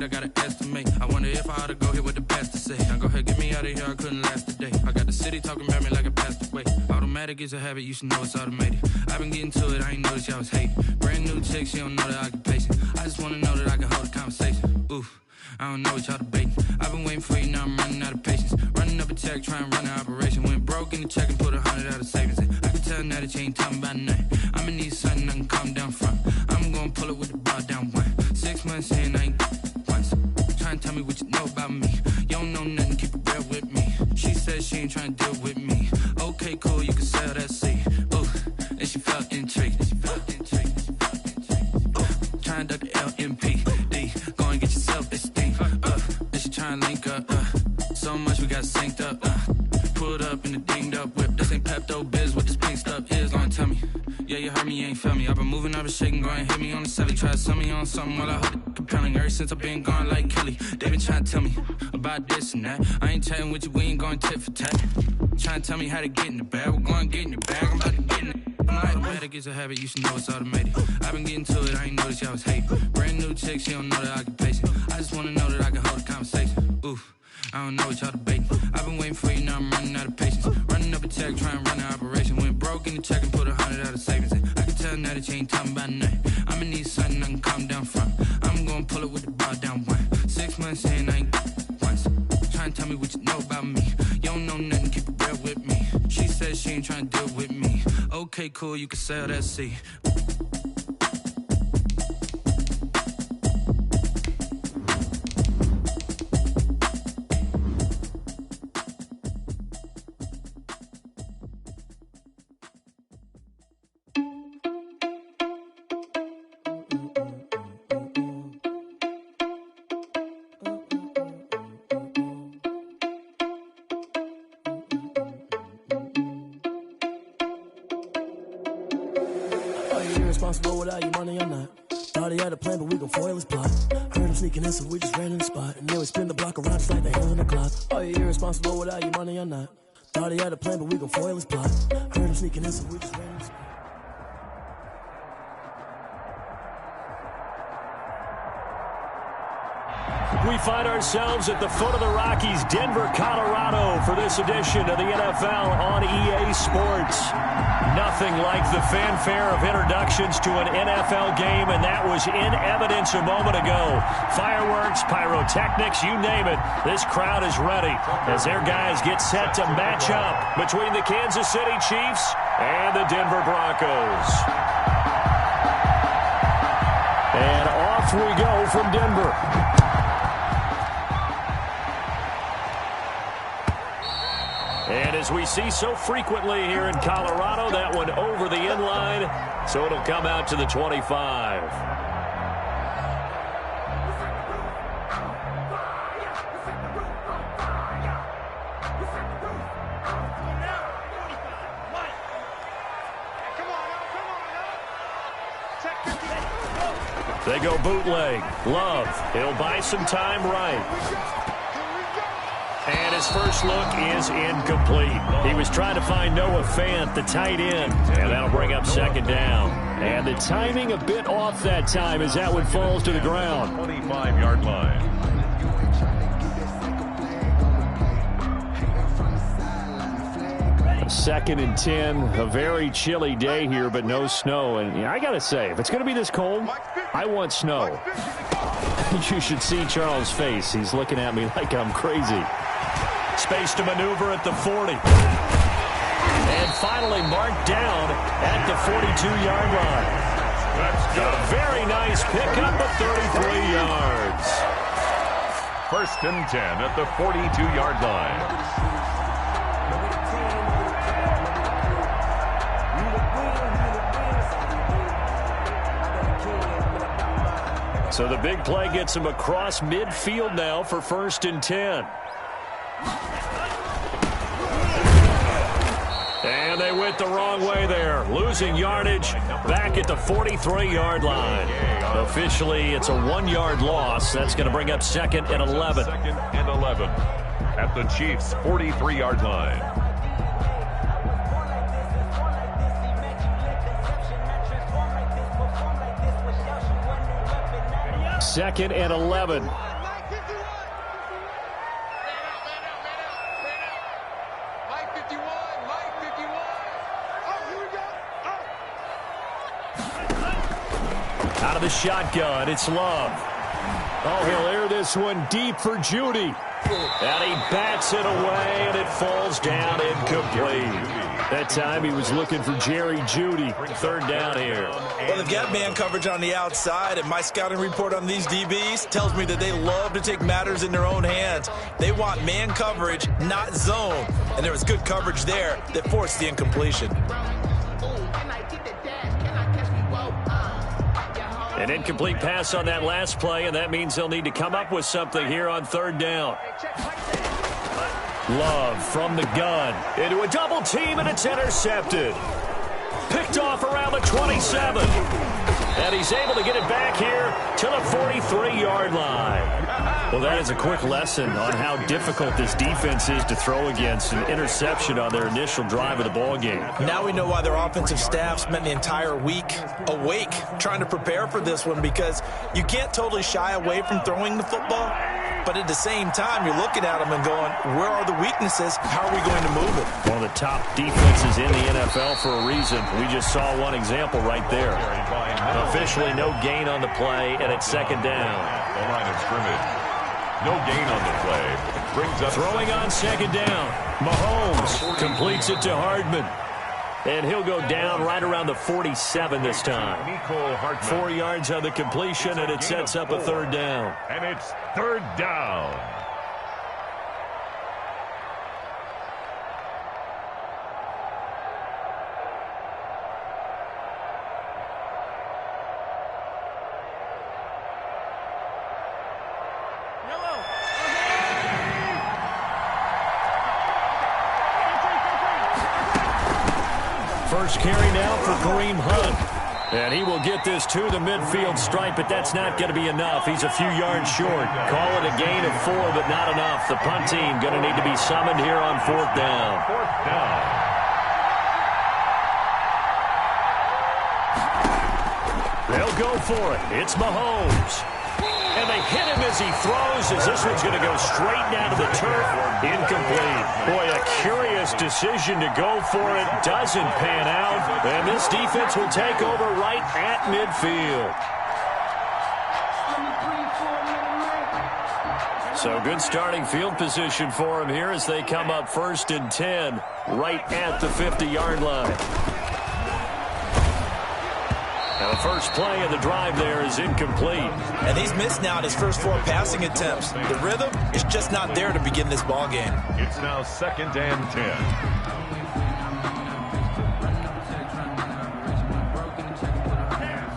I gotta estimate. I wonder if I ought to go here with the pastor say. Now go ahead, get me out of here, I couldn't last a day. I got the city talking about me like a passed away. Automatic is a habit, you should know it's automated. I've been getting to it, I ain't noticed y'all was hating. Brand new chick, she don't know the occupation. I just wanna know that I can hold a conversation. Oof, I don't know what y'all debating. I've been waiting for you, now I'm running out of patience. Running up a check, trying to run an operation. Went broke in the check and put 100 out of savings in. I can tell now that you ain't talking about nothing. I'ma need something I can calm down from. I'm gonna pull it with the bar down one. 6 months in, I ain't once. Trying to tell me what you know about me. You don't know nothing, keep it real with me. She said she ain't trying to deal with me. Okay, cool, you can sell that seed. Ooh, and she felt intrigued. Trying to duck the LMPD. Go and get your self-esteem. And she trying to link up. So much we got synced up. Pulled up in the dinged up whip. This ain't Pepto-Biz, what this pink stuff is. Gonna tell me. Yeah, you heard me, you ain't felt me. I've been moving, I've been shaking, go and hit me on the 7. Try to sell me on something while I hold it compelling. Ever since I've been gone like Kelly, they been trying to tell me about this and that. I ain't chatting with you, we ain't going tit for tat. Trying to tell me how to get in the bag, we're going to get in your bag, I'm about to get in it. I'm like, automatic is a habit, you should know it's automated. I've been getting to it, I ain't noticed y'all was hating. Brand new chick, she don't know the occupation. I just wanna know that I can hold a conversation. Oof, I don't know what y'all debating. I've been waiting for you, now I'm running out of patience. Running up a check, trying to run an operation. Went broke in the check and put 100 out of savings in. I can tell now that you ain't talking about nothing. I'ma need something I can calm down from. I'm gonna pull it with the bar down one. 6 months in, I ain't once. Trying to tell me what you know about me. You don't know nothing, keep it real with me. She said she ain't trying to deal with me. Okay, cool, you can sell that seed. Irresponsible without your money or not. Thought he had a plan, but we gon' foil his plot. Heard him sneaking in, so we just ran in the spot. And then we spin the block around just like the hands on the clock. Are you irresponsible without your money or not? Thought he had a plan, but we gon' foil his plot. Heard him sneaking in, so we just ran in the spot. We find ourselves at the foot of the Rockies, Denver, Colorado, for this edition of the NFL on EA Sports. Nothing like the fanfare of introductions to an NFL game, and that was in evidence a moment ago. Fireworks, pyrotechnics, you name it. This crowd is ready as their guys get set to match up between the Kansas City Chiefs and the Denver Broncos. And off we go from Denver. And as we see so frequently here in Colorado, that one over the inline, so it'll come out to the 25. They go bootleg. Love. He'll buy some time right. And his first look is incomplete. He was trying to find Noah Fant, the tight end, and that'll bring up second down. And the timing a bit off that time as that one falls to the ground. 25-yard line. Second and 10, a very chilly day here, but no snow. And I got to say, if it's going to be this cold, I want snow. You should see Charles' face. He's looking at me like I'm crazy. Space to maneuver at the 40. And finally marked down at the 42-yard line. A very nice pickup of 33 yards. First and 10 at the 42-yard line. So the big play gets him across midfield now for first and 10. And they went the wrong way there. Losing yardage back at the 43-yard line. Officially, it's a 1-yard loss. That's going to bring up second and 11. Second and 11 at the Chiefs' 43-yard line. Second and 11 Out of the shotgun, it's Love. Oh, he'll air this one deep for Judy. And he bats it away, and it falls down incomplete. That time he was looking for Jerry Judy. Third down here. Well, they've got man coverage on the outside, and my scouting report on these DBs tells me that they love to take matters in their own hands. They want man coverage, not zone. And there was good coverage there that forced the incompletion. An incomplete pass on that last play, and that means they'll need to come up with something here on third down. Love from the gun into a double team, and it's intercepted. Picked off around the 27. And he's able to get it back here to the 43-yard line. Well, that is a quick lesson on how difficult this defense is to throw against. An interception on their initial drive of the ball game. Now we know why their offensive staff spent the entire week awake trying to prepare for this one, because you can't totally shy away from throwing the football. But at the same time, you're looking at them and going, where are the weaknesses? How are we going to move it? One of the top defenses in the NFL for a reason. We just saw one example right there. Officially no gain on the play, and it's second down. The line of scrimmage. No gain on the play. Brings up throwing on second down. Mahomes completes it to Hardman. And he'll go down right around the 47 this time. 4 yards on the completion, and it sets up a third down. And it's third down. First carry now for Kareem Hunt. And he will get this to the midfield stripe, but that's not going to be enough. He's a few yards short. Call it a gain of 4, but not enough. The punt team going to need to be summoned here on fourth down. Fourth down. They'll go for it. It's Mahomes. And they hit him as he throws, as this one's going to go straight down to the turf. Incomplete. Boy, a curious decision to go for it. Doesn't pan out. And this defense will take over right at midfield. So good starting field position for him here as they come up 1st and 10 right at the 50-yard line. Now the first play of the drive there is incomplete. And he's missed now in his first 4 passing attempts. The rhythm is just not there to begin this ball game. It's now 2nd and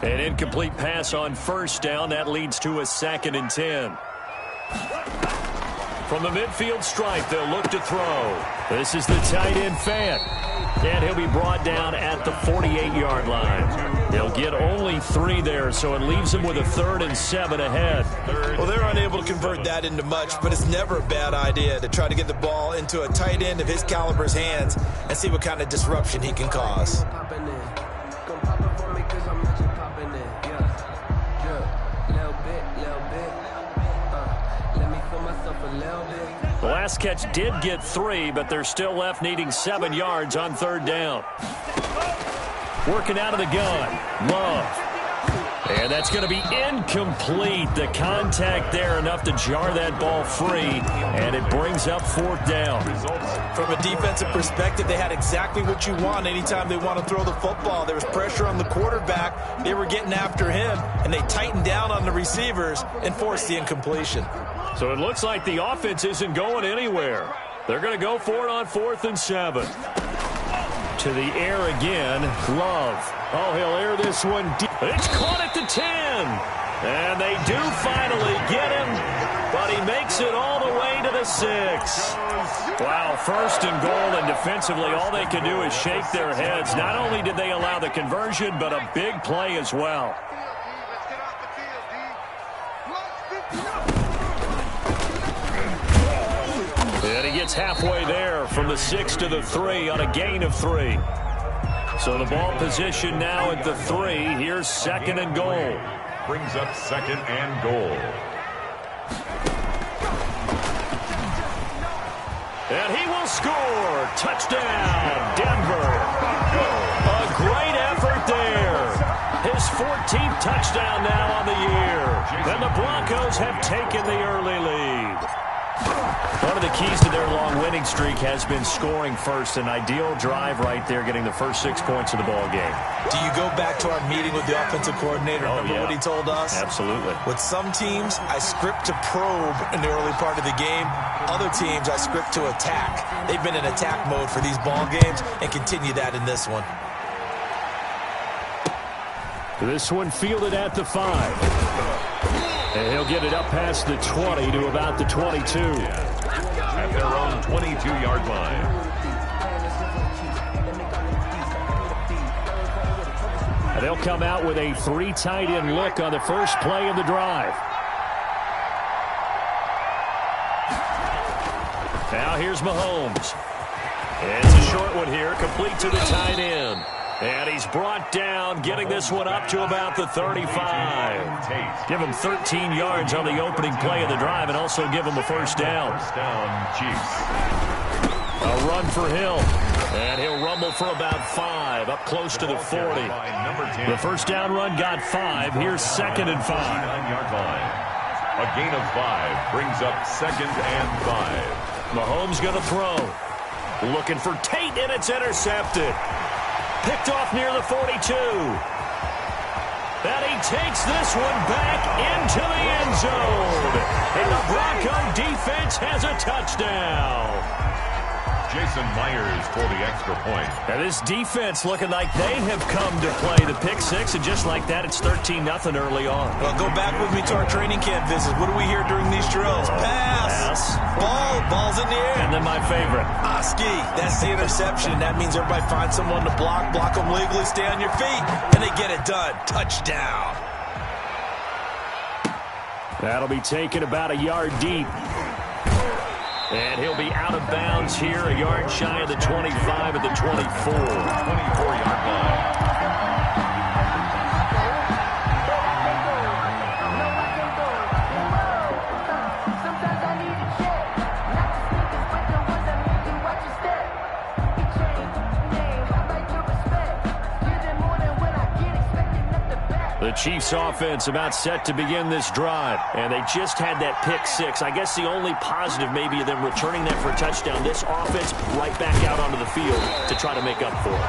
10. An incomplete pass on first down. That leads to a 2nd and 10. From the midfield stripe, they'll look to throw. This is the tight end Fant. And he'll be brought down at the 48-yard line. They'll get only 3 there, so it leaves them with a 3rd and 7 ahead. Well, they're unable to convert that into much, but it's never a bad idea to try to get the ball into a tight end of his caliber's hands and see what kind of disruption he can cause. The last catch did get 3, but they're still left needing 7 yards on 3rd down. Working out of the gun. Love. And that's going to be incomplete. The contact there enough to jar that ball free, and it brings up 4th down. From a defensive perspective, they had exactly what you want anytime they want to throw the football. There was pressure on the quarterback. They were getting after him, and they tightened down on the receivers and forced the incompletion. So it looks like the offense isn't going anywhere. They're going to go for it on 4th and 7. To the air again, Love. Oh, he'll air this one deep. It's caught at the 10. And they do finally get him, but he makes it all the way to the 6. Wow, 1st and goal, and defensively all they can do is shake their heads. Not only did they allow the conversion, but a big play as well. And he gets halfway there from the 6 to the 3 on a gain of 3. So the ball position now at the 3. Here's 2nd and goal. Brings up 2nd and goal. And he will score. Touchdown, Denver. A great effort there. His 14th touchdown now on the year. And the Broncos have taken the early lead. One of the keys to their long winning streak has been scoring first. An ideal drive right there, getting the first 6 points of the ball game. Do you go back to our meeting with the offensive coordinator? Remember what he told us? Absolutely. With some teams, I script to probe in the early part of the game. Other teams, I script to attack. They've been in attack mode for these ball games and continue that in this one. This one fielded at the 5. And he'll get it up past the 20 to about the 22. At their own 22-yard line. And they'll come out with a 3 tight end look on the first play of the drive. Now here's Mahomes. It's a short one here, complete to the tight end. And he's brought down, getting this one up to about the 35. Give him 13 yards on the opening play of the drive and also give him a first down. First down, Chiefs. A run for Hill. And he'll rumble for about 5, up close to the 40. The first down run got 5. Here's 2nd and 5. 9-yard line. A gain of 5 brings up 2nd and 5. Mahomes going to throw. Looking for Tate, and it's intercepted. Picked off near the 42. And he takes this one back into the end zone. And the Bronco defense has a touchdown. Jason Myers for the extra point. And this defense looking like they have come to play the pick 6, and just like that, it's 13-0 early on. Well, go back with me to our training camp visits. What do we hear during these drills? Pass. Ball's in the air. And then my favorite. Ski. That's the interception. That means everybody finds someone to block them legally, stay on your feet, and they get it done. Touchdown. That'll be taken about a yard deep. And he'll be out of bounds here, a yard shy of the 25 at the 24. 24-yard line. The Chiefs offense about set to begin this drive. And they just had that pick 6. I guess the only positive maybe of them returning that for a touchdown. This offense right back out onto the field to try to make up for it.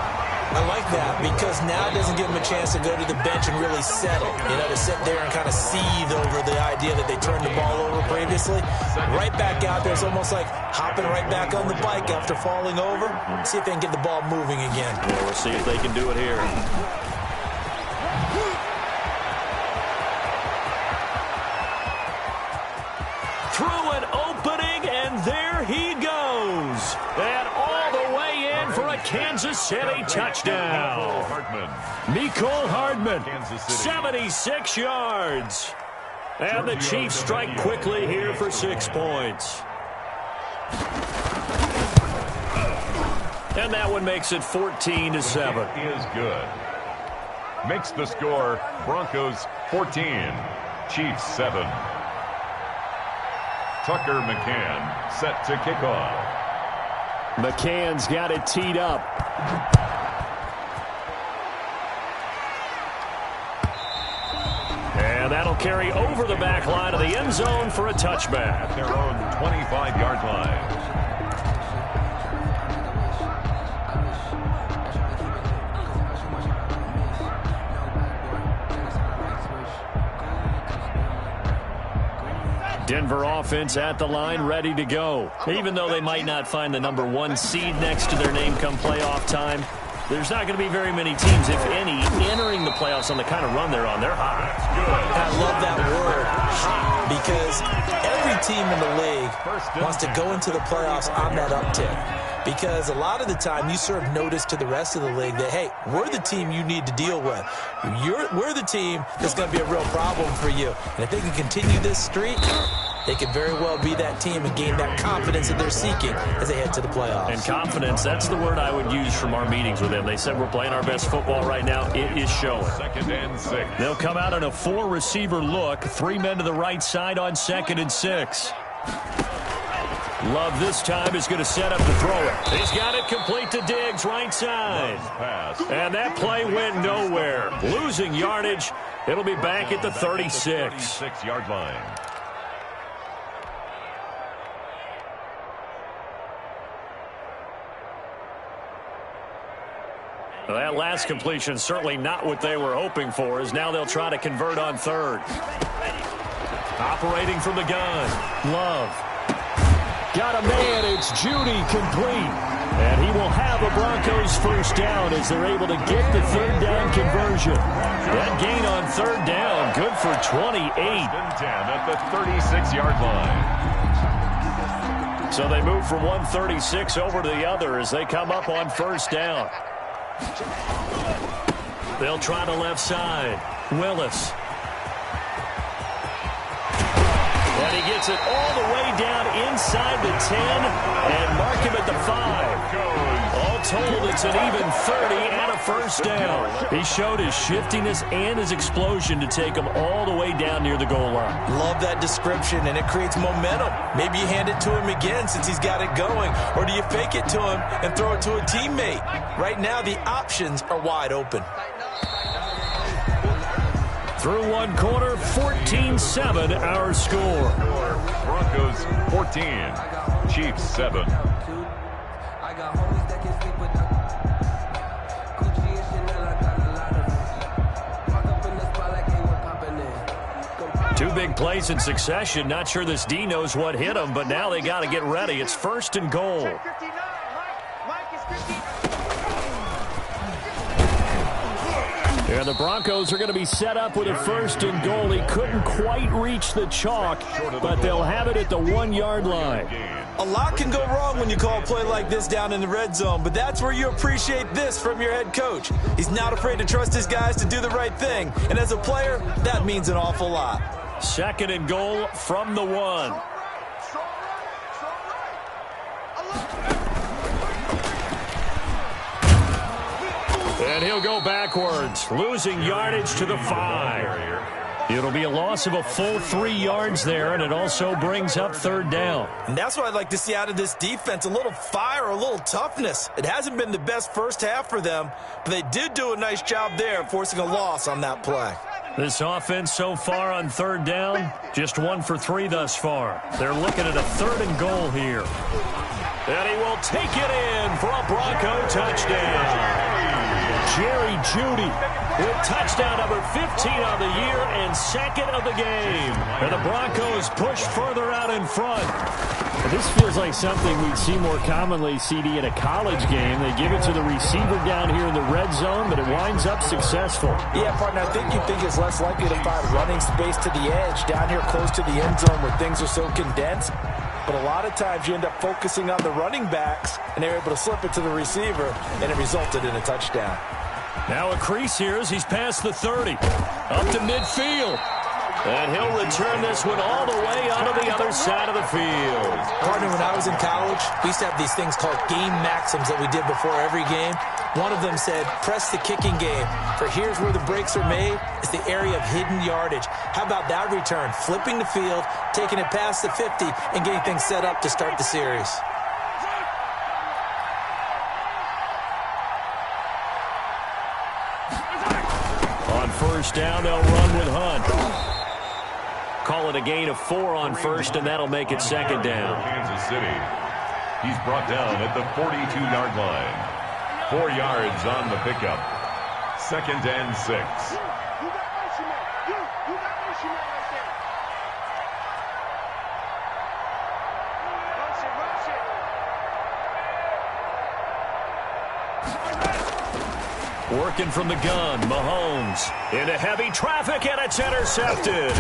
I like that because now it doesn't give them a chance to go to the bench and really settle. You know, to sit there and kind of seethe over the idea that they turned the ball over previously. Right back out there. It's almost like hopping right back on the bike after falling over. See if they can get the ball moving again. Yeah, we'll see if they can do it here. Through an opening, and there he goes. And all the way in for a Kansas City touchdown. Mecole Hardman, 76 yards. And the Chiefs strike quickly here for 6 points. And that one makes it 14-7. Is good. Makes the score Broncos 14, Chiefs 7. Tucker McCann set to kick off. McCann's got it teed up. And that'll carry over the back line of the end zone for a touchback. At their own 25-yard line. Denver offense at the line, ready to go. Even though they might not find the number 1 seed next to their name come playoff time, there's not going to be very many teams, if any, entering the playoffs on the kind of run they're on. They're hot. I love that word, hot, because every team in the league wants to go into the playoffs on that uptick. Because a lot of the time you serve notice to the rest of the league that, hey, we're the team you need to deal with. We're the team that's going to be a real problem for you. And if they can continue this streak, they could very well be that team and gain that confidence that they're seeking as they head to the playoffs. And confidence, that's the word I would use from our meetings with them. They said we're playing our best football right now. It is showing. 2nd and 6. They'll come out on a 4-receiver look. 3 men to the right side on 2nd and 6. Love this time is going to set up to throw it. He's got it complete to Diggs, right side. And that play went nowhere. Losing yardage. It'll be back at the 36. 36-yard line. Well, that last completion certainly not what they were hoping for, as now they'll try to convert on third. Operating from the gun. Love. Got a man. It's Judy complete. And he will have a Broncos first down as they're able to get the third down conversion. That gain on third down, good for 28. 10 at the 36-yard line. So they move from 136 over to the other as they come up on first down. They'll try the left side. Willis. And he gets it all the way down inside the 10 and mark him at the 5. All told, it's an even 30 and a first down. He showed his shiftiness and his explosion to take him all the way down near the goal line. Love that description, and it creates momentum. Maybe you hand it to him again since he's got it going, or do you fake it to him and throw it to a teammate? Right now, the options are wide open. Through one quarter, 14-7 our score. Broncos 14, Chiefs 7. Two big plays in succession. Not sure this D knows what hit him, but now they got to get ready. It's first and goal. And the Broncos are going to be set up with a first and goal. He couldn't quite reach the chalk, but they'll have it at the 1-yard line. A lot can go wrong when you call a play like this down in the red zone, but that's where you appreciate this from your head coach. He's not afraid to trust his guys to do the right thing, and as a player, that means an awful lot. Second and goal from the 1. And he'll go backwards, losing yardage to the 5. It'll be a loss of a full 3 yards there, and it also brings up third down. And that's what I'd like to see out of this defense, a little fire, a little toughness. It hasn't been the best first half for them, but they did do a nice job there, forcing a loss on that play. This offense so far on third down, just 1 for 3 thus far. They're looking at a third and goal here. And he will take it in for a Bronco touchdown. Jerry Jeudy with touchdown number 15 on the year and second of the game. And the Broncos push further out in front. This feels like something we'd see more commonly, CD, in a college game. They give it to the receiver down here in the red zone, but it winds up successful. Yeah, partner, I think you think it's less likely to find running space to the edge down here close to the end zone where things are so condensed. But a lot of times you end up focusing on the running backs, and they're able to slip it to the receiver, and it resulted in a touchdown. Now a crease here as he's past the 30. Up to midfield. And he'll return this one all the way onto the other side of the field. Partner, when I was in college, we used to have these things called game maxims that we did before every game. One of them said, press the kicking game. For here's where the breaks are made. It's the area of hidden yardage. How about that return? Flipping the field, taking it past the 50, and getting things set up to start the series. On first down, they'll run with Hunt. Call it a gain of 4 on first, and that'll make it second down. Kansas City. He's brought down at the 42-yard line. 4 yards on the pickup. Second and 6. Working from the gun, Mahomes into heavy traffic, and it's intercepted.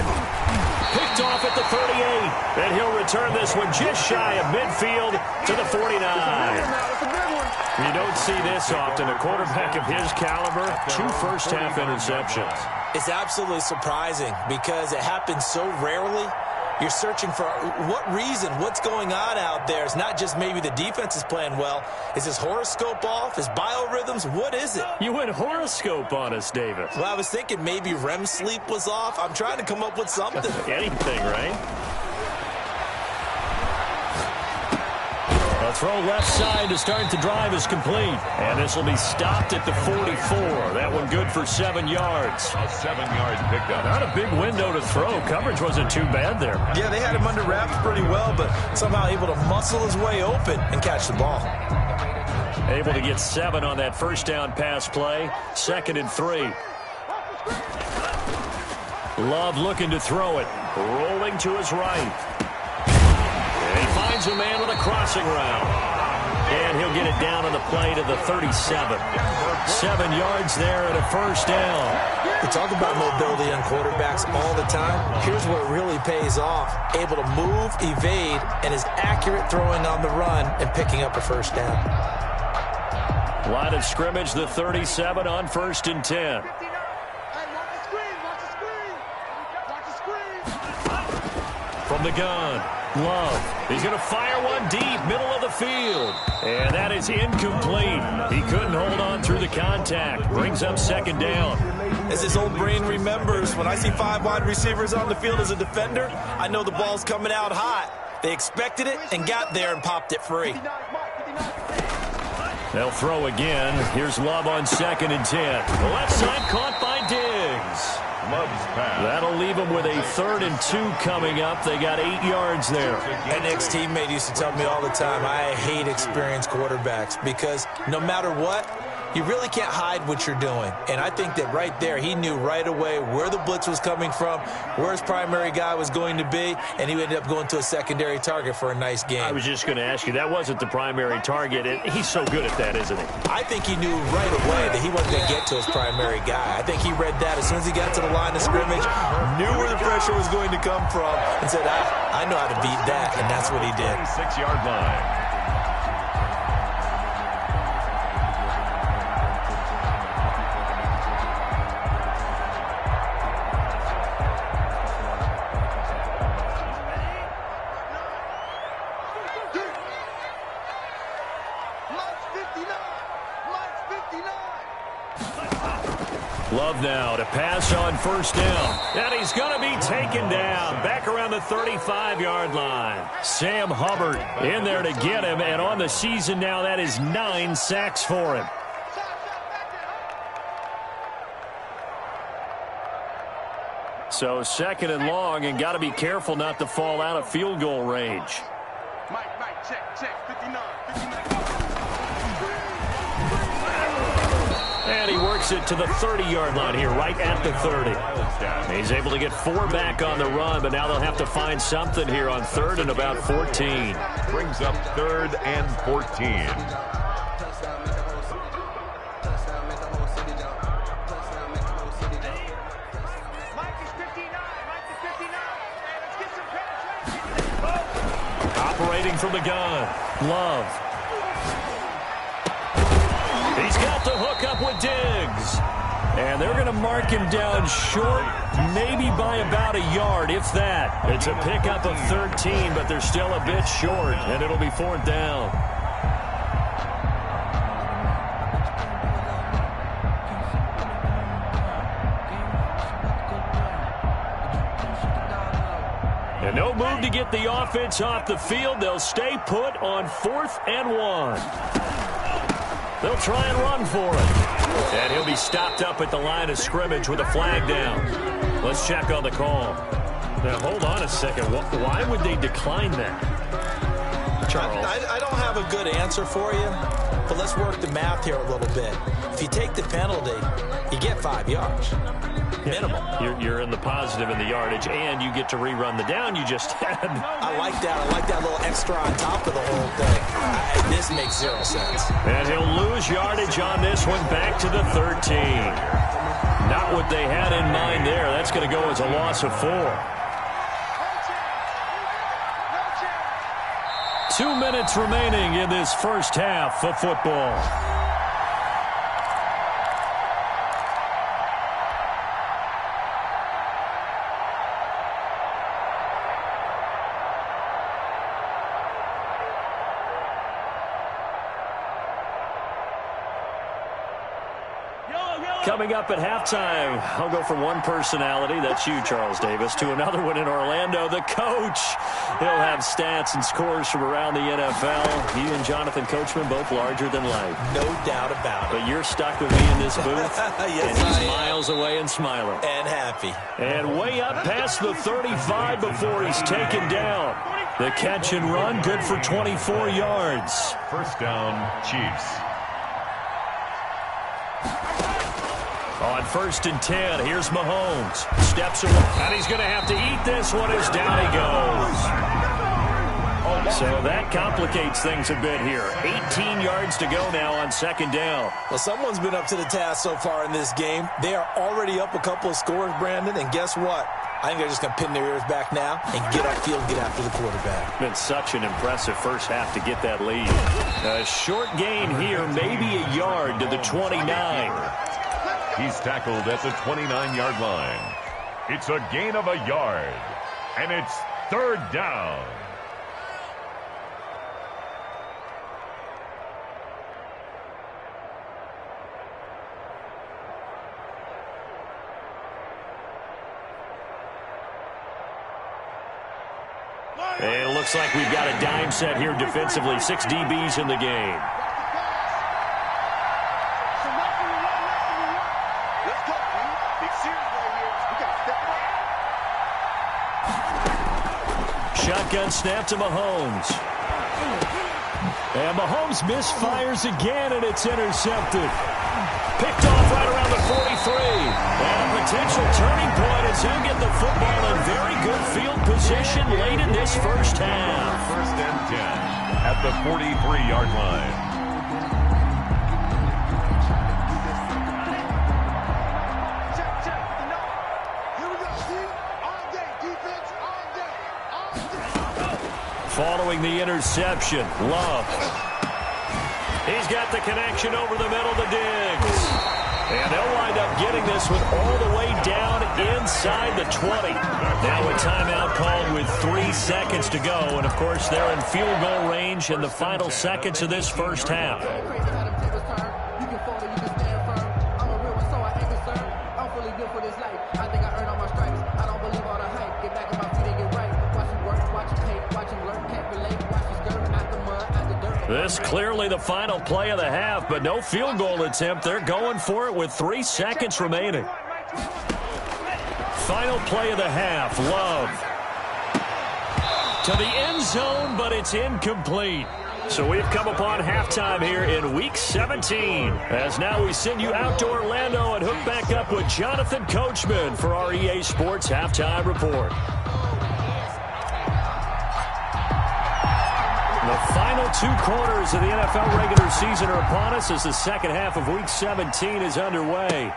Picked off at the 38, and he'll return this one just shy of midfield to the 49. You don't see this often. A quarterback of his caliber, 2 first-half interceptions. It's absolutely surprising because it happens so rarely. You're searching for what reason, what's going on out there. It's not just maybe the defense is playing well. Is his horoscope off? His biorhythms? What is it? You went horoscope on us, David. Well, I was thinking maybe REM sleep was off. I'm trying to come up with something. Anything, right? throw left side to start the drive is complete. And this will be stopped at the 44. That one good for 7 yards. A 7-yard pickup. Not a big window to throw. Coverage wasn't too bad there. Yeah, they had him under wraps pretty well, but somehow able to muscle his way open and catch the ball. Able to get 7 on that first down pass play. 2nd and 3. Love looking to throw it. Rolling to his right. And he finds a man with a crossing route. And he'll get it down on the play to the 37. 7 yards there and a first down. We talk about mobility on quarterbacks all the time. Here's where it really pays off. Able to move, evade, and is accurate throwing on the run and picking up a first down. Line of scrimmage, the 37 on 1st and 10. From the gun, Love. He's going to fire one deep, middle of the field. And that is incomplete. He couldn't hold on through the contact. Brings up 2nd down. As his old brain remembers, when I see 5 wide receivers on the field as a defender, I know the ball's coming out hot. They expected it and got there and popped it free. They'll throw again. Here's Love on 2nd and 10. The left side caught by Diggs. Love's pass. That'll leave them with a 3rd and 2 coming up. They got 8 yards there. An ex-teammate used to tell me all the time, I hate experienced quarterbacks because no matter what, you really can't hide what you're doing. And I think that right there, he knew right away where the blitz was coming from, where his primary guy was going to be, and he ended up going to a secondary target for a nice game. I was just going to ask you, that wasn't the primary target. He's so good at that, isn't he? I think he knew right away that he wasn't going to get to his primary guy. I think he read that as soon as he got to the line of scrimmage, knew where the pressure was going to come from, and said, I know how to beat that, and that's what he did. 6-yard line. Love now to pass on 1st down. And he's going to be taken down back around the 35-yard line. Sam Hubbard in there to get him. And on the season now, that is 9 sacks for him. So 2nd and long, and got to be careful not to fall out of field goal range. Mike, check, 59. And he works it to the 30-yard line here, right at the 30. He's able to get 4 back on the run, but now they'll have to find something here on 3rd and about 14. Brings up 3rd and 14. Operating from the gun, Love. He's got the hook up with Diggs. And they're going to mark him down short, maybe by about a yard, if that. It's a pickup of 13, but they're still a bit short, and it'll be 4th down. And no move to get the offense off the field. They'll stay put on 4th and 1. They'll try and run for it. And he'll be stopped up at the line of scrimmage with a flag down. Let's check on the call. Now, hold on a second. Why would they decline that? Charles? I don't have a good answer for you, but let's work the math here a little bit. If you take the penalty, you get 5 yards. Minimum. You're in the positive in the yardage, and you get to rerun the down you just had. I like that. I like that little extra on top of the whole thing. This makes 0 sense. And he'll lose yardage on this one back to the 13. Not what they had in mind there. That's going to go as a loss of 4. 2 minutes remaining in this first half of football. Yellow, Coming up at halftime, I'll go from one personality, that's you, Charles Davis, to another one in Orlando, the coach. He'll have stats and scores from around the NFL. You and Jonathan Coachman, both larger than life. No doubt about it. But you're stuck with me in this booth, yes, and he's miles away and smiling. And happy. And way up past the 35 before he's taken down. The catch and run, good for 24 yards. First down, Chiefs. On 1st and 10, here's Mahomes. Steps away, and he's going to have to eat this one as down he goes. So that complicates things a bit here. 18 yards to go now on 2nd down. Well, someone's been up to the task so far in this game. They are already up a couple of scores, Brandon, and guess what? I think they're just going to pin their ears back now and get upfield and get after the quarterback. Been such an impressive first half to get that lead. A short gain here, maybe a yard to the 29. He's tackled at the 29-yard line. It's a gain of a yard, and it's 3rd down. And it looks like we've got a dime set here defensively. 6 DBs in the game. Shotgun snap to Mahomes. And Mahomes misfires again, and it's intercepted. Picked off right around the 43. And a potential turning point as he'll get the football in very good field position late in this first half. 1st and 10 at the 43-yard line. Following the interception, Love. He's got the connection over the middle to Diggs. And they'll wind up getting this one all the way down inside the 20. Now a timeout called with 3 seconds to go. And, of course, they're in field goal range in the final seconds of this first half. This clearly the final play of the half, but no field goal attempt. They're going for it with 3 seconds remaining. Final play of the half, Love. To the end zone, but it's incomplete. So we've come upon halftime here in Week 17. As now we send you out to Orlando and hook back up with Jonathan Coachman for our EA Sports Halftime Report. The final 2 quarters of the NFL regular season are upon us as the second half of Week 17 is underway.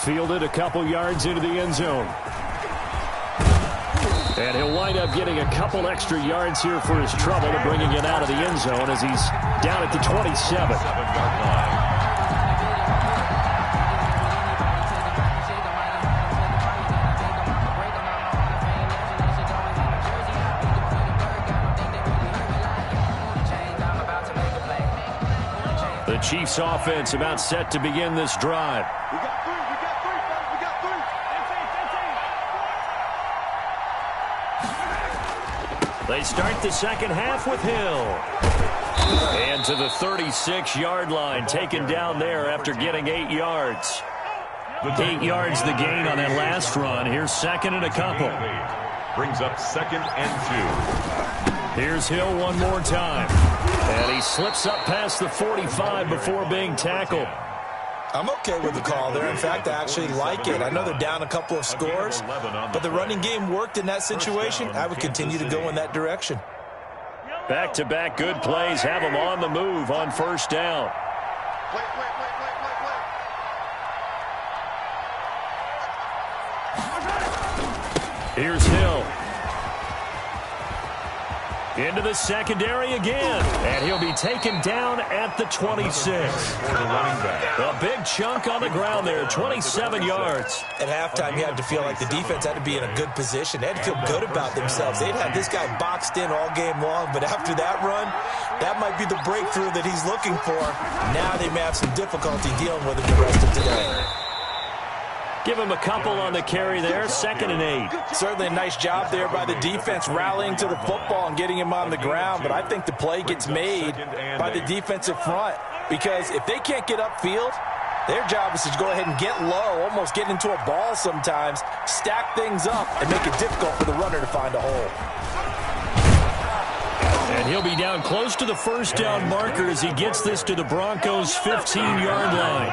Fielded a couple yards into the end zone. And he'll wind up getting a couple extra yards here for his trouble and bringing it out of the end zone as he's down at the 27. The Chiefs offense about set to begin this drive. They start the second half with Hill. And to the 36-yard line, taken down there after getting 8 yards. 8 yards the gain on that last run. Here's 2nd and a couple. Brings up 2nd and 2. Here's Hill one more time. And he slips up past the 45 before being tackled. I'm okay with the call there. In fact, I actually like it. I know they're down a couple of scores, but the running game worked in that situation. I would continue to go in that direction. Back-to-back good plays have them on the move on 1st down. Here's Hill. Into the secondary again. And he'll be taken down at the 26. A big chunk on the ground there, 27 yards. At halftime, you had to feel like the defense had to be in a good position. They had to feel good about themselves. They'd had this guy boxed in all game long, but after that run, that might be the breakthrough that he's looking for. Now they may have some difficulty dealing with it the rest of today. Give him a couple on the carry there, 2nd and 8. Certainly a nice job there by the defense rallying to the football and getting him on the ground, but I think the play gets made by the defensive front because if they can't get upfield, their job is to go ahead and get low, almost get into a ball sometimes, stack things up, and make it difficult for the runner to find a hole. And he'll be down close to the first down marker as he gets this to the Broncos' 15-yard line.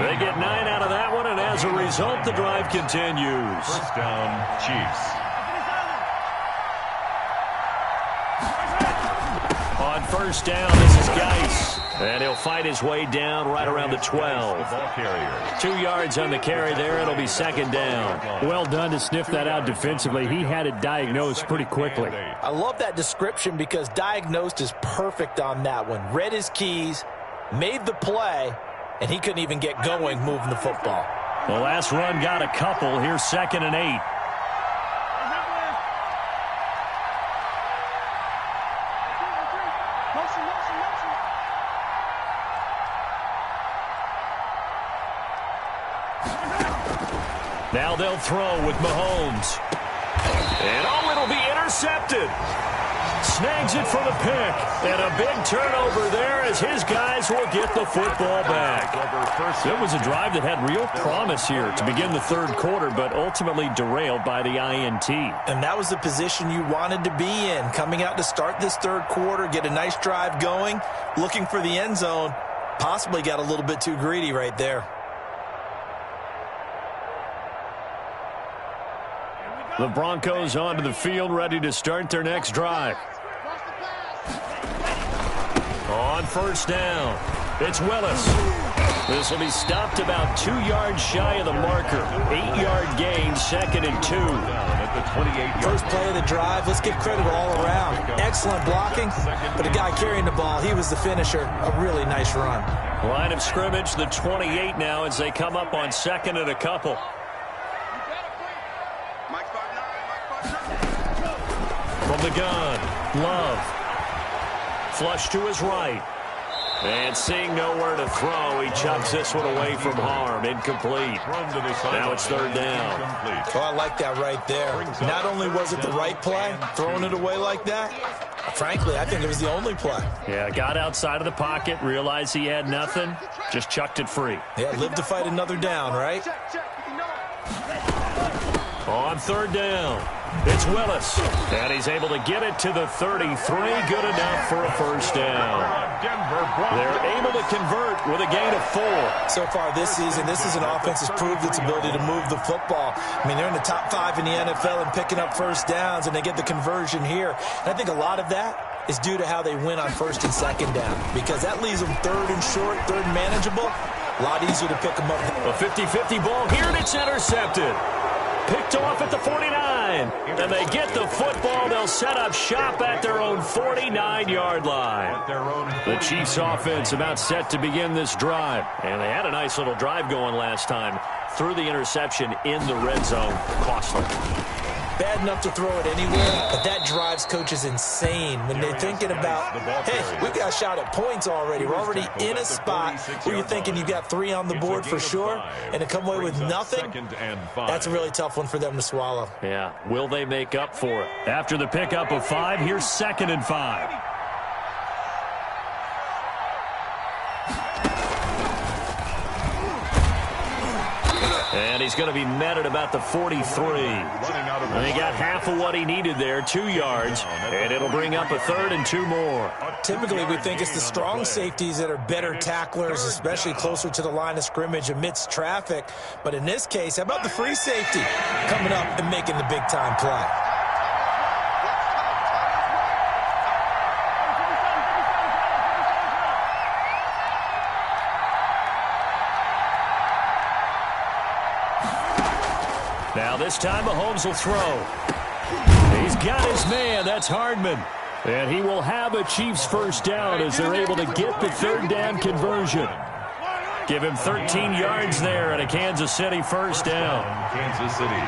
They get 9 out of that one, and as a result, the drive continues. First down, Chiefs. On first down, this is Geis. And he'll fight his way down right around the 12. 2 yards on the carry there. It'll be 2nd down. Well done to sniff that out defensively. He had it diagnosed pretty quickly. I love that description because diagnosed is perfect on that one. Read his keys, made the play, and he couldn't even get going moving the football. The last run got a couple. Here's 2nd and 8. Now they'll throw with Mahomes. And it'll be intercepted. Snags it for the pick. And a big turnover there as his guys will get the football back. It was a drive that had real promise here to begin the 3rd quarter, but ultimately derailed by the INT. And that was the position you wanted to be in. Coming out to start this 3rd quarter, get a nice drive going, looking for the end zone. Possibly got a little bit too greedy right there. The Broncos onto the field, ready to start their next drive. On first down, it's Willis. This will be stopped about 2 yards shy of the marker. 8-yard gain, 2nd and 2. First play of the drive, let's give credit all around. Excellent blocking, but the guy carrying the ball, he was the finisher. A really nice run. Line of scrimmage, the 28 now as they come up on 2nd and a couple. From the gun, Love. Flush to his right. And seeing nowhere to throw, he chucks this one away from harm. Incomplete. Now it's 3rd down. Oh, I like that right there. Not only was it the right play, throwing it away like that, frankly, I think it was the only play. Yeah, got outside of the pocket, realized he had nothing, just chucked it free. Yeah, live to fight another down, right? On 3rd down, it's Willis. And he's able to get it to the 33. Good enough for a first down. They're able to convert with a gain of 4. So far this season, this is an offense that's proved its ability to move the football. I mean, they're in the top 5 in the NFL and picking up first downs, and they get the conversion here. And I think a lot of that is due to how they win on 1st and 2nd down, because that leaves them 3rd and short, 3rd and manageable. A lot easier to pick them up. A 50-50 ball here, and it's intercepted. Picked off at the 49. And they get the football. They'll set up shop at their own 49-yard line. The Chiefs offense about set to begin this drive. And they had a nice little drive going last time. Threw the interception in the red zone. Costly. Bad enough to throw it anywhere, but that drives coaches insane when they're thinking about, hey, we've got a shot at points already. We're already in a spot where you're thinking you've got 3 on the board for sure, and to come away with nothing, that's a really tough one for them to swallow. Yeah, will they make up for it? After the pickup of 5, here's 2nd and 5. And he's going to be met at about the 43. And he got half of what he needed there, 2 yards, and it'll bring up a 3rd and 2 more. Typically, we think it's the strong safeties that are better tacklers, especially closer to the line of scrimmage amidst traffic. But in this case, how about the free safety coming up and making the big-time play? Now this time Mahomes will throw. He's got his man. That's Hardman. And he will have a Chiefs first down as they're able to get the 3rd down conversion. Give him 13 yards there and a Kansas City first down. Kansas City.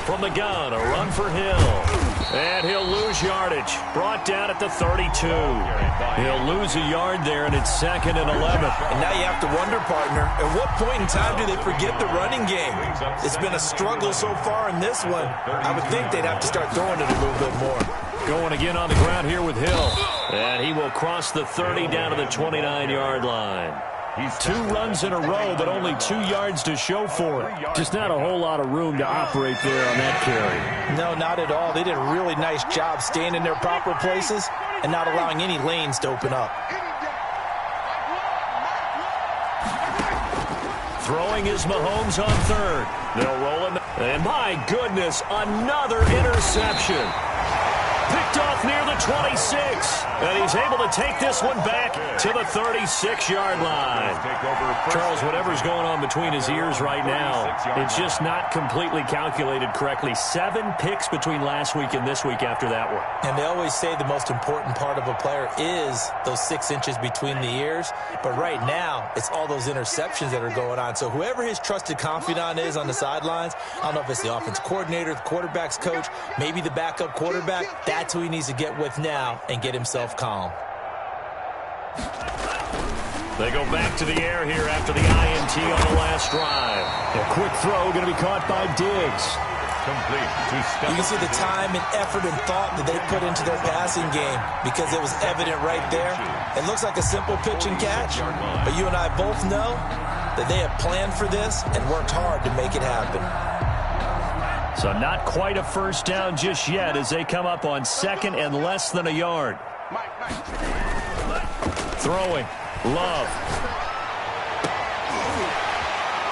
From the gun, a run for Hill. And he'll lose lose yardage. Brought down at the 32. He'll lose a yard there, and it's 2nd and 11. And now you have to wonder, partner, at what point in time do they forget the running game? It's been a struggle so far in this one. I would think they'd have to start throwing it a little bit more. Going again on the ground here with Hill. And he will cross the 30 down to the 29-yard line. 2 runs in a row, but only 2 yards to show for it. Just not a whole lot of room to operate there on that carry. No, not at all. They did a really nice job staying in their proper places and not allowing any lanes to open up. Throwing is Mahomes on 3rd. They'll roll him. And my goodness, another interception. Picked off near the 26. And he's able to take this one back to the 36-yard line. Charles, whatever's going on between his ears right now, it's just not completely calculated correctly. 7 picks between last week and this week after that one. And they always say the most important part of a player is those 6 inches between the ears. But right now, it's all those interceptions that are going on. So whoever his trusted confidant is on the sidelines, I don't know if it's the offense coordinator, the quarterback's coach, maybe the backup quarterback, that's who he needs to get with now and get himself calm. They go back to the air here after the INT on the last drive. A quick throw going to be caught by Diggs. Complete to You can see the time and effort and thought that they put into their passing game because it was evident right there. It looks like a simple pitch and catch, but you and I both know that they have planned for this and worked hard to make it happen. So not quite a first down just yet as they come up on 2nd and less than a yard. Throwing. Love.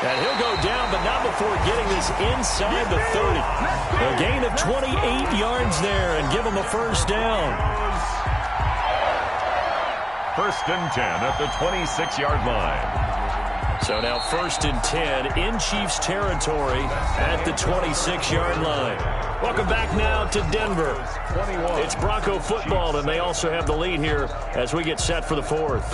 And he'll go down, but not before getting this inside the 30. A gain of 28 yards there and give him a first down. 1st and 10 at the 26-yard line. So now 1st and 10 in Chiefs territory at the 26-yard line. Welcome back now to Denver. It's Bronco football, and they also have the lead here as we get set for the 4th.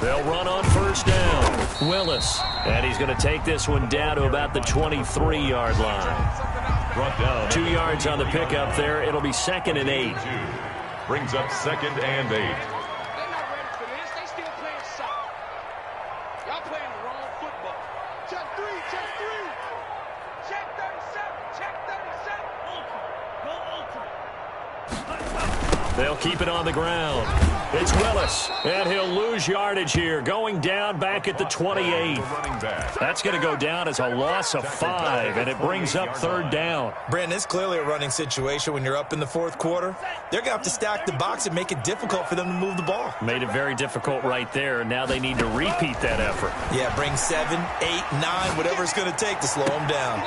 They'll run on 1st down. Willis. And he's going to take this one down to about the 23-yard line. 2 yards on the pickup there. It'll be 2nd and 8. Brings up 2nd and 8. They're not ready for this. They still playing soft. Y'all playing the wrong football. Check 3, check 3. Check 37, check 37. They'll keep it on the ground. It's Willis, and he'll lose yardage here, going down back at the 28. That's going to go down as a loss of 5, and it brings up 3rd down. Brandon, it's clearly a running situation when you're up in the 4th quarter. They're going to have to stack the box and make it difficult for them to move the ball. Made it very difficult right there. Now they need to repeat that effort. Yeah, bring 7, 8, 9, whatever it's going to take to slow them down.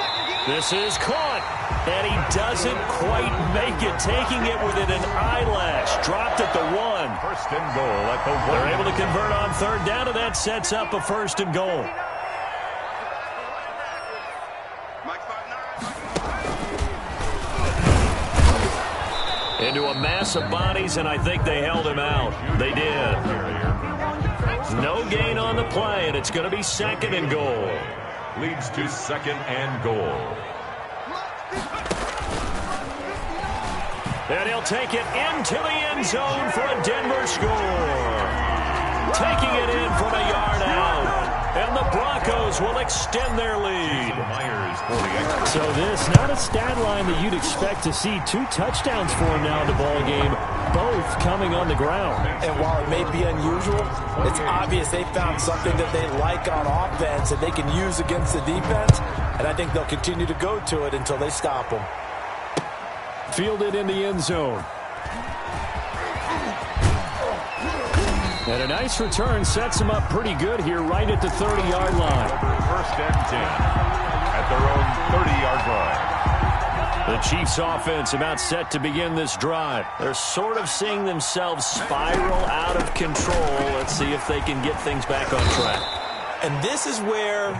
This is caught, and he doesn't quite make it, taking it within an eyelash. Dropped at the 1. 1st and goal at the 1. They're able to convert on 3rd down, and that sets up a 1st and goal. Into a mass of bodies, and I think they held him out. They did. No gain on the play, and it's going to be 2nd and goal. Leads to 2nd and goal. And he'll take it into the end zone for a Denver score. Taking it in from a yard out. And the Broncos will extend their lead. So this, not a stat line that you'd expect to see. 2 touchdowns for him now in the ball game, both coming on the ground. And while it may be unusual, it's obvious they found something that they like on offense and they can use against the defense. And I think they'll continue to go to it until they stop them. Fielded in the end zone. And a nice return sets him up pretty good here right at the 30-yard line. 1st and 10 at their own 30-yard line. The Chiefs offense about set to begin this drive. They're sort of seeing themselves spiral out of control. Let's see if they can get things back on track. And this is where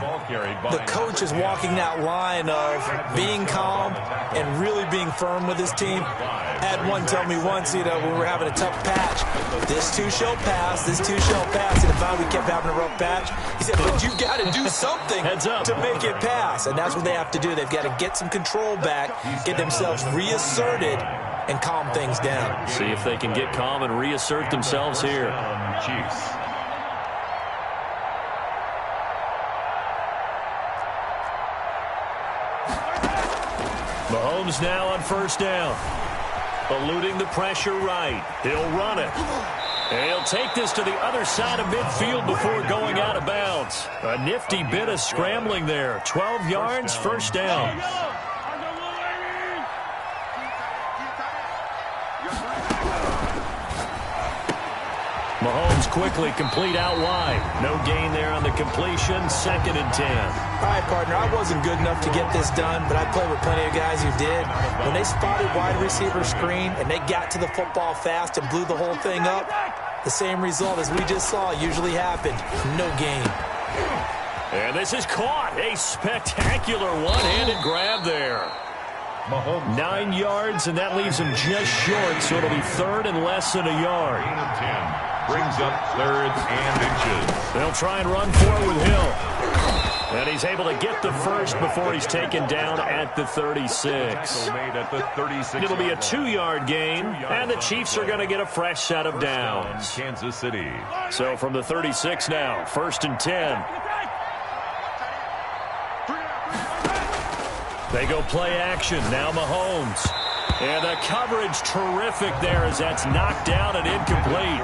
the coach is walking that line of being calm and really being firm with his team. I had one tell me once, when we were having a tough patch, This too shall pass. This too shall pass. And if we kept having a rough patch, he said, but you've got to do something to make it pass. And that's what they have to do. They've got to get some control back, get themselves reasserted, and calm things down. See if they can get calm and reassert themselves here. Chiefs. Mahomes now on first down. Eluding the pressure right. He'll run it. And he'll take this to the other side of midfield before going out of bounds. A nifty bit of scrambling there. 12 yards, first down. Mahomes quickly complete out wide. No gain there on the completion. 2nd and 10. All right, partner, I wasn't good enough to get this done, but I played with plenty of guys who did. When they spotted wide receiver screen and they got to the football fast and blew the whole thing up, the same result as we just saw usually happened. No gain. And this is caught. A spectacular one-handed grab there. Mahomes 9 yards, and that leaves him just short, so it'll be 3rd and less than a yard. 10. Brings up 3rd and inches. They'll try and run for it with Hill. And he's able to get the first before he's taken down at the 36. It'll be a 2-yard gain, and the Chiefs are going to get a fresh set of downs. Kansas City. So from the 36 now, 1st and 10. They go play action. Now Mahomes. And the coverage terrific there as that's knocked down and incomplete.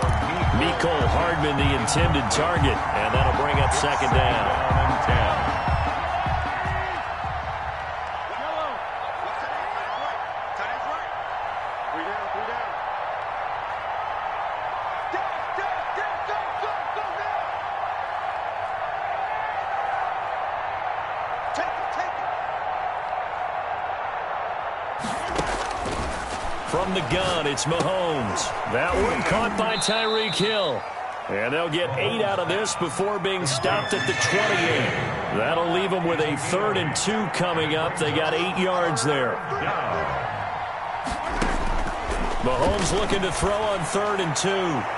Mecole Hardman, the intended target. And that'll bring up 2nd down. 10. From the gun, it's Mahomes. That one caught by Tyreek Hill. And they'll get 8 out of this before being stopped at the 28. That'll leave them with a 3rd and 2 coming up. They got 8 yards there. Mahomes looking to throw on 3rd and 2.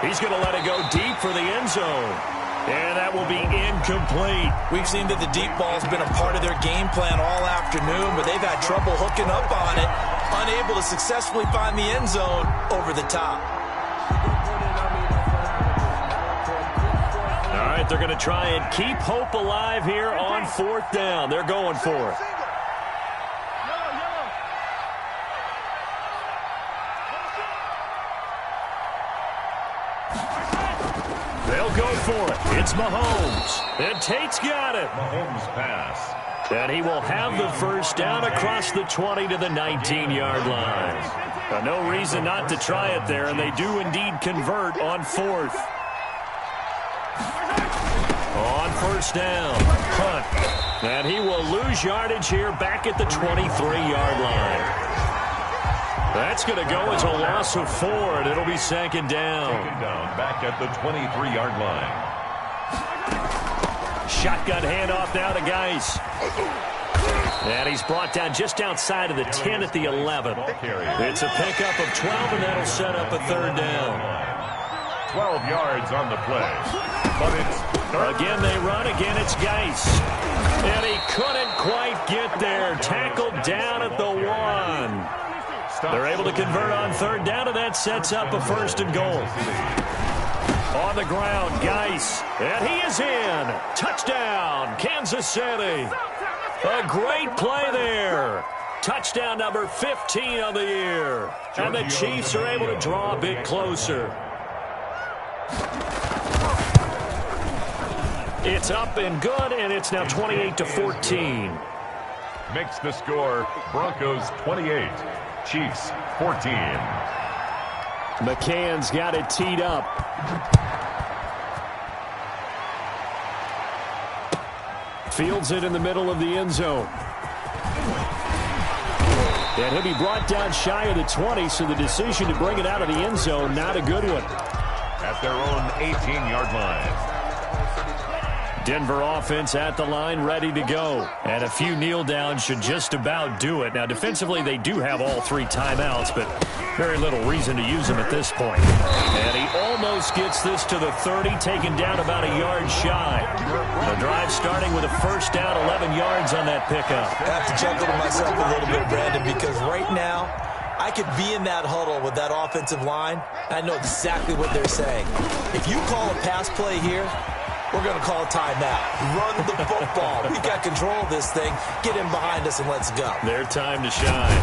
He's going to let it go deep for the end zone. And that will be incomplete. We've seen that the deep ball's been a part of their game plan all afternoon, but they've had trouble hooking up on it, unable to successfully find the end zone over the top. All right, they're going to try and keep hope alive here on 4th down. They're going for it. They'll go for it. It's Mahomes. And Tate's got it. Mahomes pass. And he will have the first down across the 20 to the 19-yard line. No reason not to try it there, and they do indeed convert on 4th. On 1st down, punt. And he will lose yardage here back at the 23-yard line. That's going to go as a loss of 4, and it'll be 2nd down. 2nd down, back at the 23-yard line. Shotgun handoff now to Geis. And he's brought down just outside of the 10 at the 11. It's a pickup of 12, and that'll set up a 3rd down. 12 yards on the play. But it's again they run. Again it's Geis. And he couldn't quite get there. Tackled down at the 1. They're able to convert on 3rd down, and that sets up a 1st and goal. On the ground, Geis. And he is in. Touchdown, Kansas City. A great play there. Touchdown number 15 on the year. And the Chiefs are able to draw a bit closer. It's up and good, and it's now 28-14. Makes the score Broncos 28, Chiefs 14. McCann's got it teed up. Fields it in the middle of the end zone. And he'll be brought down shy of the 20, so the decision to bring it out of the end zone, not a good one. At their own 18-yard line. Denver offense at the line, ready to go. And a few kneel downs should just about do it. Now, defensively, they do have all 3 timeouts, but very little reason to use them at this point. And he almost gets this to the 30, taken down about a yard shy. The drive starting with a first down, 11 yards on that pickup. I have to chuckle to myself a little bit, Brandon, because right now, I could be in that huddle with that offensive line. I know exactly what they're saying. If you call a pass play here, we're going to call a timeout. Run the football. We got control of this thing. Get him behind us and let's go. Their time to shine.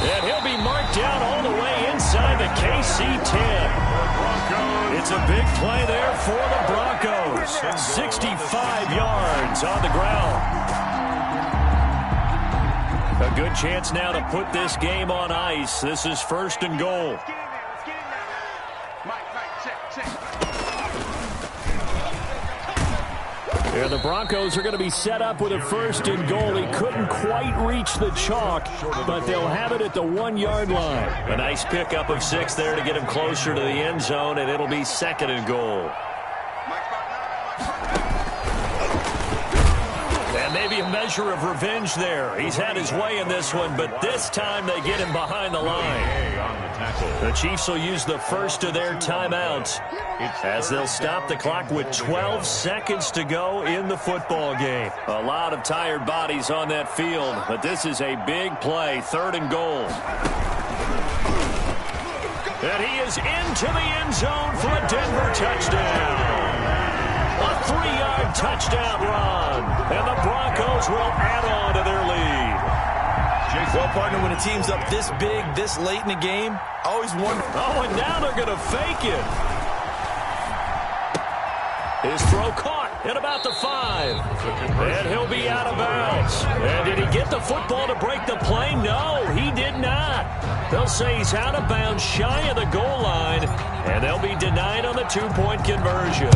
And he'll be marked down all the way inside the KC 10. It's a big play there for the Broncos. 65 yards on the ground. A good chance now to put this game on ice. This is 1st and goal. And the Broncos are going to be set up with a 1st and goal. He couldn't quite reach the chalk, but they'll have it at the 1-yard line. A nice pickup of 6 there to get him closer to the end zone, and it'll be 2nd and goal. And maybe a measure of revenge there. He's had his way in this one, but this time they get him behind the line. The Chiefs will use the first of their timeouts as they'll stop the clock with 12 seconds to go in the football game. A lot of tired bodies on that field, but this is a big play, 3rd and goal. And he is into the end zone for a Denver touchdown. A 3-yard touchdown run, and the Broncos will add on to their lead. Well, partner, when a team's up this big, this late in the game, I always wonder. Oh, and now they're going to fake it. His throw caught at about the 5. And he'll be out of bounds. And did he get the football to break the play? No, he did not. They'll say he's out of bounds shy of the goal line, and they'll be denied on the 2-point conversion.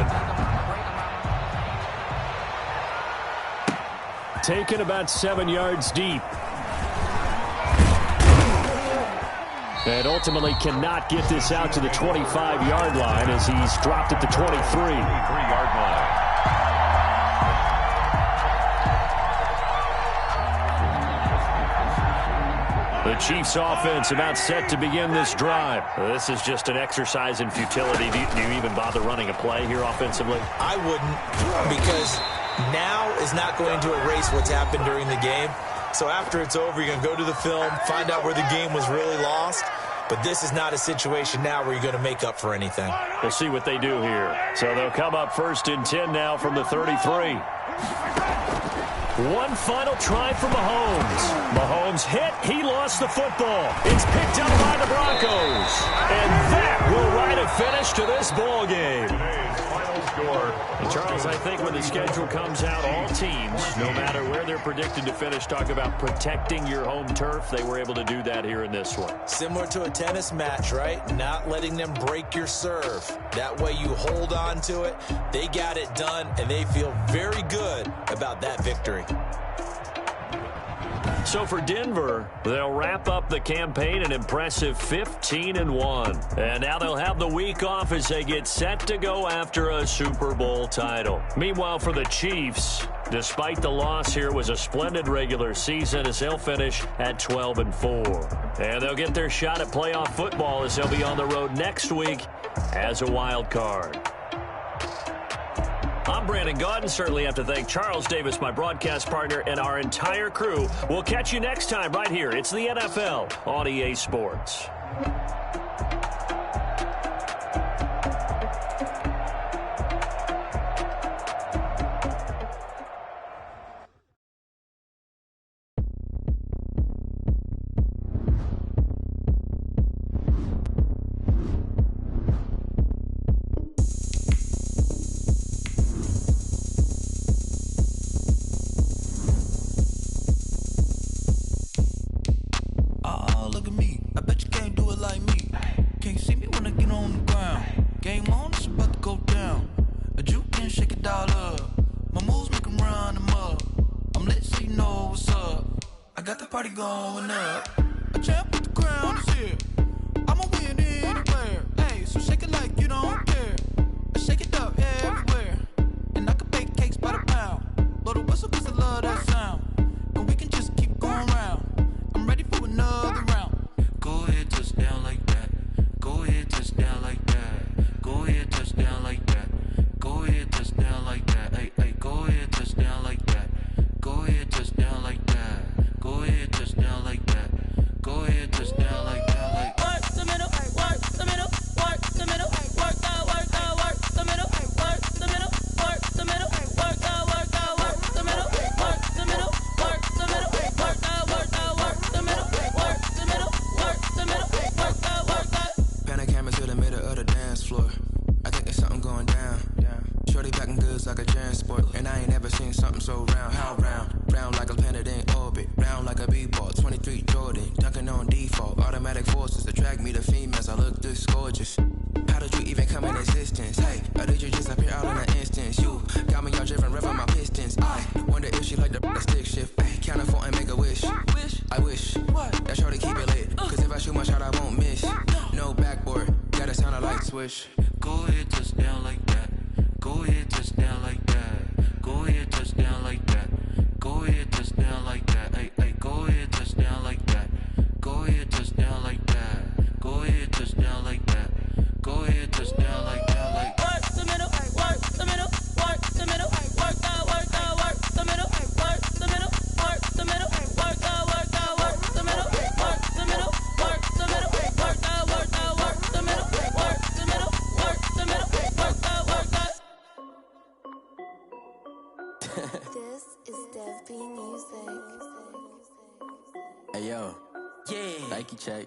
Taken about 7 yards deep. And ultimately cannot get this out to the 25-yard line as he's dropped at the 23-yard line. The Chiefs offense about set to begin this drive. This is just an exercise in futility. Do you even bother running a play here offensively? I wouldn't, because now is not going to erase what's happened during the game. So after it's over, you're going to go to the film, find out where the game was really lost. But this is not a situation now where you're going to make up for anything. We'll see what they do here. So they'll come up 1st and 10 now from the 33. One final try for Mahomes. Mahomes hit. He lost the football. It's picked up by the Broncos. And that will write a finish to this ball game. And Charles, I think when the schedule comes out, all teams, no matter where they're predicted to finish, talk about protecting your home turf. They were able to do that here in this one. Similar to a tennis match, right? Not letting them break your serve. That way you hold on to it. They got it done, and they feel very good about that victory. So for Denver, they'll wrap up the campaign an impressive 15-1. And now they'll have the week off as they get set to go after a Super Bowl title. Meanwhile, for the Chiefs, despite the loss here, was a splendid regular season as they'll finish at 12-4. And they'll get their shot at playoff football as they'll be on the road next week as a wild card. I'm Brandon Gaudin. Certainly have to thank Charles Davis, my broadcast partner, and our entire crew. We'll catch you next time right here. It's the NFL on EA Sports. Going up, a champ with the crown is here. I'ma win anywhere. Hey, so shake it like you don't care. Shake it up everywhere. And I can bake cakes. blow the whistle 'cause I love that sound. And we can just keep going round. I'm ready for another round. Go ahead, touchdown like that. Go ahead, touchdown like that. Go ahead, touchdown like that. Go ahead, touchdown like that. Hey, hey, go ahead, touchdown like that. Go ahead, touchdown like that. Go ahead, touchdown like that. Go ahead, touchdown like that. Like Work the middle, work the middle, work the middle, work out, work out, work the middle, work the middle, work the middle, work out, work out, work the middle, work the middle, work the middle, work out, work out, work the middle, work the middle, work the middle, work out, work out. Pan a camera to the middle of the dance floor. I think there's something going down. Shorty packing goods like a transport, and I ain't never seen something so round. How round? Round like a planet in orbit, round like a b-ball. 23 Jordan, dunking on default. Automatic forces attract me to females. I look this gorgeous. How did you even come in existence? Hey, or did you just appear out in an instance? You got me all driven, revving my pistons. I wonder if she like the stick shift. Ay, count a 4 and make a wish. I wish that shorty keep it lit, 'cause if I shoot my shot, I won't miss. No backboard, gotta sound a light switch. go ahead, touchdown like that. Go ahead, touchdown like that. Go ahead, touchdown like that. Go ahead, touchdown like that. Hey, hey, go ahead, touchdown like that. Go ahead, touchdown like that. Go ahead, touchdown like that. Go ahead, touchdown like that. Like Work the middle, work the middle, work the middle, work out, work out, work the middle, work the middle, work the middle, work out, work out, work the middle, work the middle, work the middle, work out, work out, work the middle, work the middle, work the middle, work out, work out. This is Dev B Music. Hey yo, Nike check.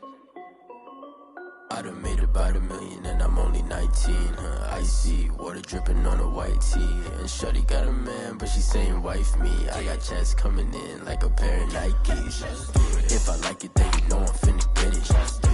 I done made about $1 million and I'm only 19, icy, water dripping on a white tee. And shorty got a man, but she saying wife me. I got checks coming in like a pair of Nikes. If I like it, then you know I'm finna get it.